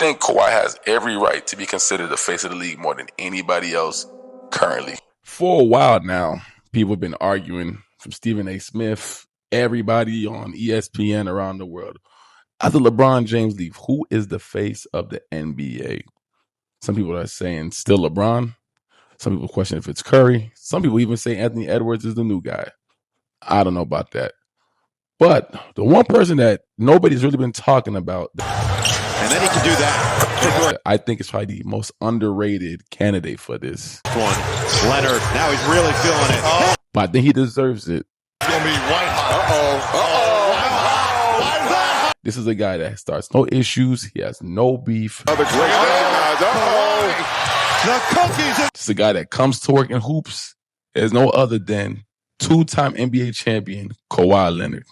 think Kawhi has every right to be considered the face of the league more than anybody else currently. For a while now, people have been arguing, from Stephen A. Smith, everybody on ESPN around the world. After LeBron James leave, who is the face of the NBA? Some people are saying still LeBron. Some people question if it's Curry. Some people even say Anthony Edwards is the new guy. I don't know about that. But the one person that nobody's really been talking about, and then he can do that. I think it's probably the most underrated candidate for this. Leonard, now he's really feeling it. Oh. But I think he deserves it. It's going to be white hot. This is a guy that starts no issues. He has no beef. Another great the cookies. This is a guy that comes to work and hoops. There's no other than two-time NBA champion Kawhi Leonard.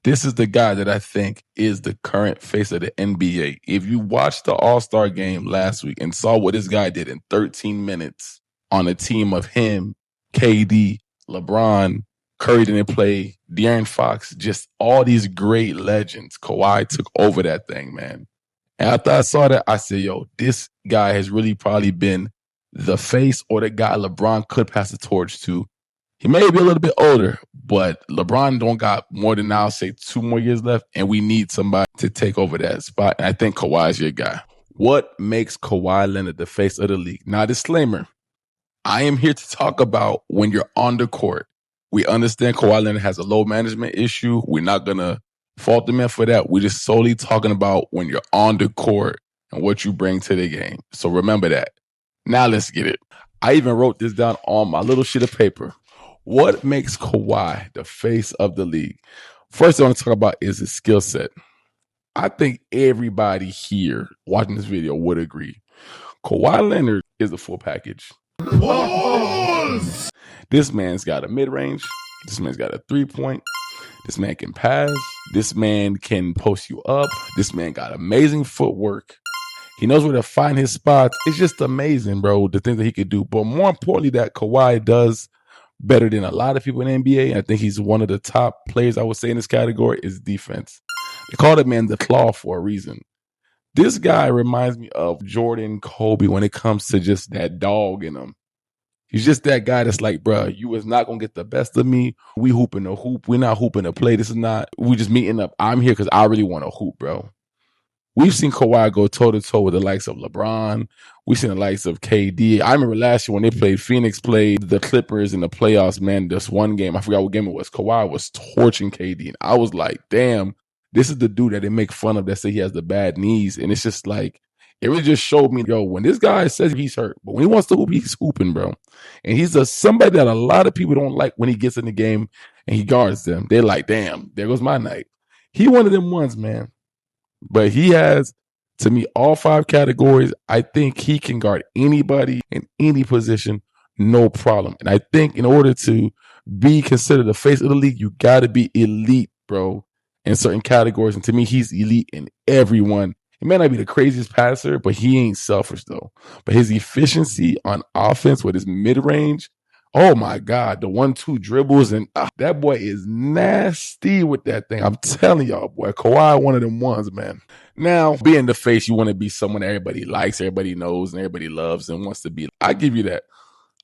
This is the guy that I think is the current face of the NBA. If you watched the All-Star game last week and saw what this guy did in 13 minutes on a team of him, KD, LeBron, Curry didn't play, De'Aaron Fox, just all these great legends. Kawhi took over that thing, man. And after I saw that, I said, yo, this guy has really probably been the face or the guy LeBron could pass the torch to. He may be a little bit older, but LeBron don't got more than, I'll say, 2 more years left, and we need somebody to take over that spot. And I think Kawhi's your guy. What makes Kawhi Leonard the face of the league? Now, disclaimer, I am here to talk about when you're on the court. We understand Kawhi Leonard has a low management issue. We're not going to fault the man for that. We're just solely talking about when you're on the court and what you bring to the game. So remember that. Now let's get it. I even wrote this down on my little sheet of paper. What makes Kawhi the face of the league? First, I want to talk about is his skill set. I think everybody here watching this video would agree. Kawhi Leonard is a full package. This man's got a mid-range. This man's got a three-point. This man can pass. This man can post you up. This man got amazing footwork. He knows where to find his spots. It's just amazing, bro, the things that he could do. But more importantly, that Kawhi does better than a lot of people in the NBA. I think he's one of the top players, I would say, in this category is defense. They call that man the claw for a reason. This guy reminds me of Jordan, Kobe when it comes to just that dog in him. He's just that guy that's like, bro, you is not going to get the best of me. We hooping to hoop. We're not hooping to play. This is not, we just meeting up. I'm here because I really want to hoop, bro. We've seen Kawhi go toe-to-toe with the likes of LeBron. We've seen the likes of KD. I remember last year when they played, Phoenix played the Clippers in the playoffs, man, this one game, I forgot what game it was. Kawhi was torching KD. And I was like, damn, this is the dude that they make fun of that say he has the bad knees. And it's just like, it really just showed me, yo, when this guy says he's hurt, but when he wants to hoop, he's hooping, bro. And he's somebody that a lot of people don't like when he gets in the game and he guards them. They're like, damn, there goes my night. He one of them ones, man. But he has, to me, all 5 categories. I think he can guard anybody in any position, no problem. And I think in order to be considered the face of the league, you got to be elite, bro, in certain categories. And to me, he's elite in everyone. He may not be the craziest passer, but he ain't selfish, though. But his efficiency on offense with his mid-range, oh, my God, the 1-2 dribbles, and that boy is nasty with that thing. I'm telling y'all, boy, Kawhi, one of them ones, man. Now, being the face, you want to be someone that everybody likes, everybody knows, and everybody loves and wants to be. I give you that.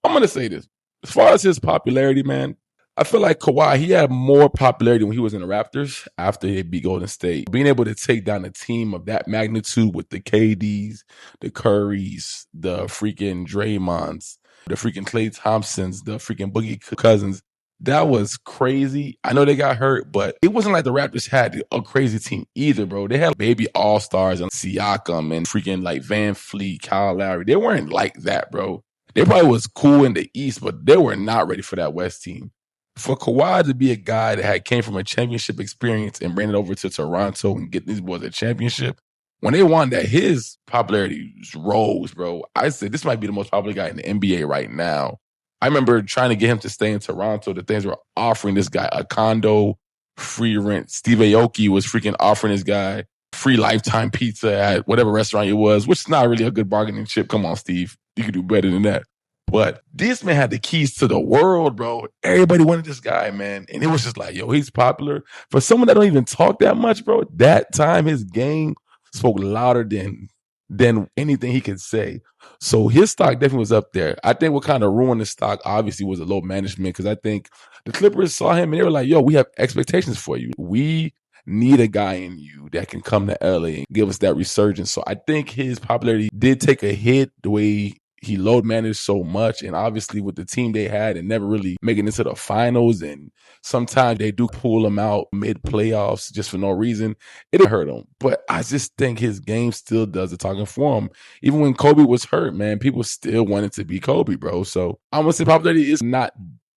I'm going to say this. As far as his popularity, man, I feel like Kawhi, he had more popularity when he was in the Raptors after he beat Golden State. Being able to take down a team of that magnitude with the KDs, the Currys, the freaking Draymonds, the freaking Klay Thompsons, the freaking Boogie Cousins, that was crazy. I know they got hurt, but it wasn't like the Raptors had a crazy team either, bro. They had baby all-stars and Siakam and freaking like Van Fleet, Kyle Lowry. They weren't like that, bro. They probably was cool in the East, but they were not ready for that West team. For Kawhi to be a guy that came from a championship experience and bring it over to Toronto and get these boys a championship, when they won that, his popularity rose, bro. I said this might be the most popular guy in the NBA right now. I remember trying to get him to stay in Toronto. The things were offering this guy a condo, free rent. Steve Aoki was freaking offering this guy free lifetime pizza at whatever restaurant it was, which is not really a good bargaining chip. Come on, Steve. You could do better than that. But this man had the keys to the world, bro. Everybody wanted this guy, man. And it was just like, yo, he's popular. For someone that don't even talk that much, bro, that time his game spoke louder than anything he could say. So his stock definitely was up there. I think what kind of ruined the stock obviously was the low management, because I think the Clippers saw him and they were like, yo, we have expectations for you. We need a guy in you that can come to LA and give us that resurgence. So I think his popularity did take a hit the way he load managed so much. And obviously with the team they had and never really making it to the finals, and sometimes they do pull him out mid playoffs just for no reason, it didn't hurt him. But I just think his game still does the talking for him. Even when Kobe was hurt, man, people still wanted to be Kobe, bro. So I'm gonna say popularity is not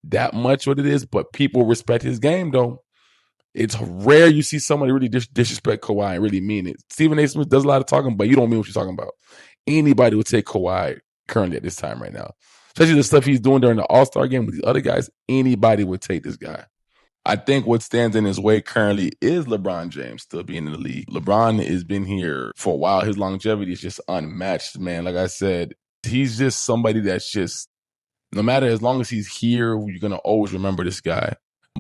that much what it is, but people respect his game though. It's rare you see somebody really disrespect Kawhi and really mean it. Stephen A. Smith does a lot of talking, but you don't mean what you're talking about. Anybody would take Kawhi currently at this time right now, especially the stuff he's doing during the All-Star game with these other guys. Anybody would take this guy. I think what stands in his way currently is LeBron James still being in the league. LeBron has been here for a while. His longevity is just unmatched, man. Like I said, he's just somebody that's just, no matter, as long as he's here, you're going to always remember this guy.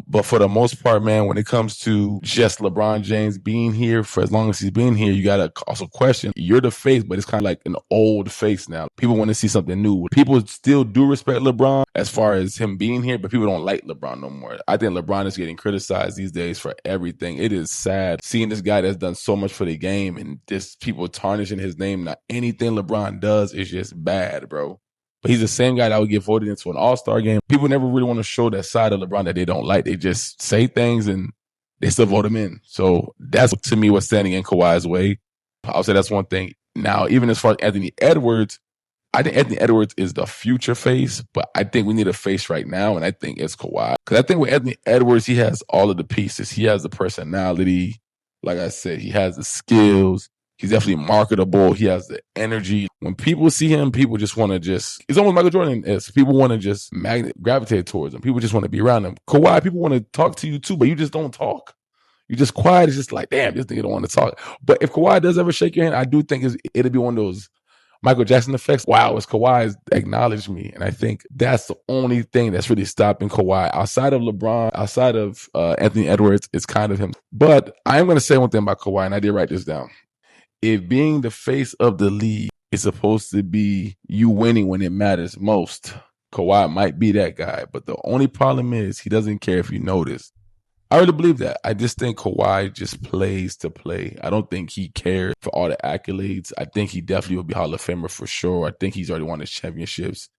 But for the most part, man, when it comes to just LeBron James being here for as long as he's been here, you got to also question, you're the face, but it's kind of like an old face now. People want to see something new. People still do respect LeBron as far as him being here, but people don't like LeBron no more. I think LeBron is getting criticized these days for everything. It is sad seeing this guy that's done so much for the game and just people tarnishing his name. Now, anything LeBron does is just bad, bro. But he's the same guy that would get voted into an All-Star game. People never really want to show that side of LeBron that they don't like. They just say things and they still vote him in. So that's, to me, what's standing in Kawhi's way. I'll say that's one thing. Now, even as far as Anthony Edwards, I think Anthony Edwards is the future face, but I think we need a face right now, and I think it's Kawhi. Because I think with Anthony Edwards, he has all of the pieces. He has the personality. Like I said, he has the skills. He's definitely marketable. He has the energy. When people see him, people just want to it's almost Michael Jordan is. People want to just gravitate towards him. People just want to be around him. Kawhi, people want to talk to you too, but you just don't talk. You're just quiet. It's just like, damn, this nigga don't want to talk. But if Kawhi does ever shake your hand, I do think it'll be one of those Michael Jackson effects. Wow, it's Kawhi's acknowledged me. And I think that's the only thing that's really stopping Kawhi. Outside of LeBron, outside of Anthony Edwards, it's kind of him. But I am going to say one thing about Kawhi, and I did write this down. If being the face of the league is supposed to be you winning when it matters most, Kawhi might be that guy. But the only problem is he doesn't care if you notice. I really believe that. I just think Kawhi just plays to play. I don't think he cares for all the accolades. I think he definitely will be Hall of Famer for sure. I think he's already won his championships.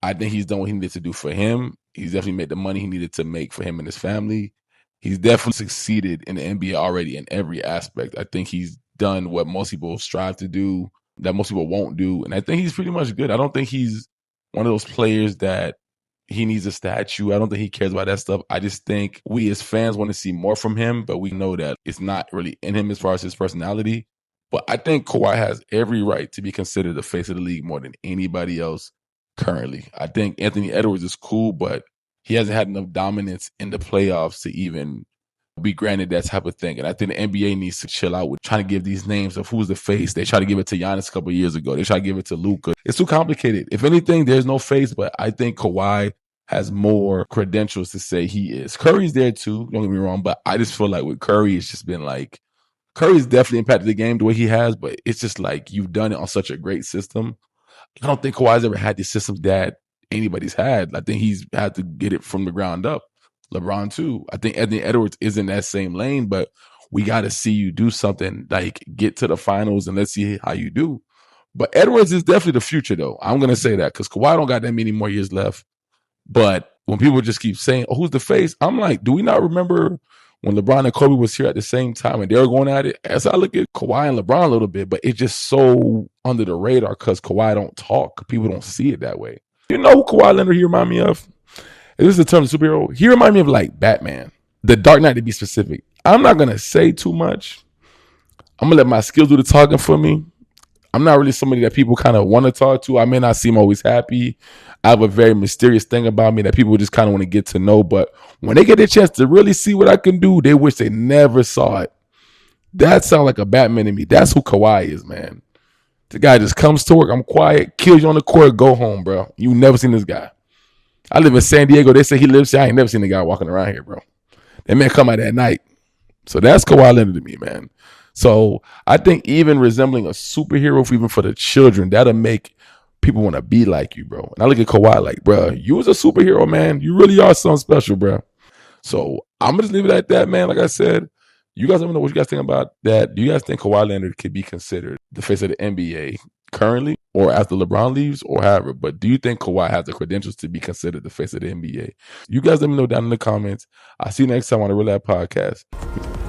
I think he's done what he needed to do for him. He's definitely made the money he needed to make for him and his family. He's definitely succeeded in the NBA already in every aspect. I think he's done what most people strive to do, that most people won't do. And I think he's pretty much good. I don't think he's one of those players that he needs a statue. I don't think he cares about that stuff. I just think we as fans want to see more from him, but we know that it's not really in him as far as his personality. But I think Kawhi has every right to be considered the face of the league more than anybody else currently. I think Anthony Edwards is cool, but he hasn't had enough dominance in the playoffs to even be granted that type of thing. And I think the NBA needs to chill out with trying to give these names of who's the face. They tried to give it to Giannis a couple of years ago. They tried to give it to Luka. It's too complicated. If anything, there's no face, but I think Kawhi has more credentials to say he is. Curry's there too, don't get me wrong, but I just feel like with Curry, it's just been like, Curry's definitely impacted the game the way he has, but it's just like you've done it on such a great system. I don't think Kawhi's ever had the systems that anybody's had. I think he's had to get it from the ground up. LeBron too. I think Anthony Edwards is in that same lane, but we got to see you do something like get to the finals and let's see how you do. But Edwards is definitely the future though. I'm going to say that because Kawhi don't got that many more years left. But when people just keep saying, oh, who's the face? I'm like, do we not remember when LeBron and Kobe was here at the same time and they were going at it? As I look at Kawhi and LeBron a little bit, but it's just so under the radar because Kawhi don't talk. People don't see it that way. You know who Kawhi Leonard he remind me of? This is the term of superhero. He remind me of like Batman, the Dark Knight to be specific. I'm not going to say too much. I'm going to let my skills do the talking for me. I'm not really somebody that people kind of want to talk to. I may not seem always happy. I have a very mysterious thing about me that people just kind of want to get to know. But when they get a chance to really see what I can do, they wish they never saw it. That sounds like a Batman to me. That's who Kawhi is, man. The guy just comes to work. I'm quiet, kills you on the court, go home, bro. You never seen this guy. I live in San Diego. They say he lives here. I ain't never seen a guy walking around here, bro. That man come out at night. So that's Kawhi Leonard to me, man. So I think even resembling a superhero, even for the children, that'll make people want to be like you, bro. And I look at Kawhi like, bro, you was a superhero, man. You really are something special, bro. So I'm gonna just leave it at that, man. Like I said, you guys let me know what you guys think about that. Do you guys think Kawhi Leonard could be considered the face of the NBA currently or after LeBron leaves or however? But do you think Kawhi has the credentials to be considered the face of the NBA? You guys let me know down in the comments. I'll see you next time on the Real Ahh Podcast.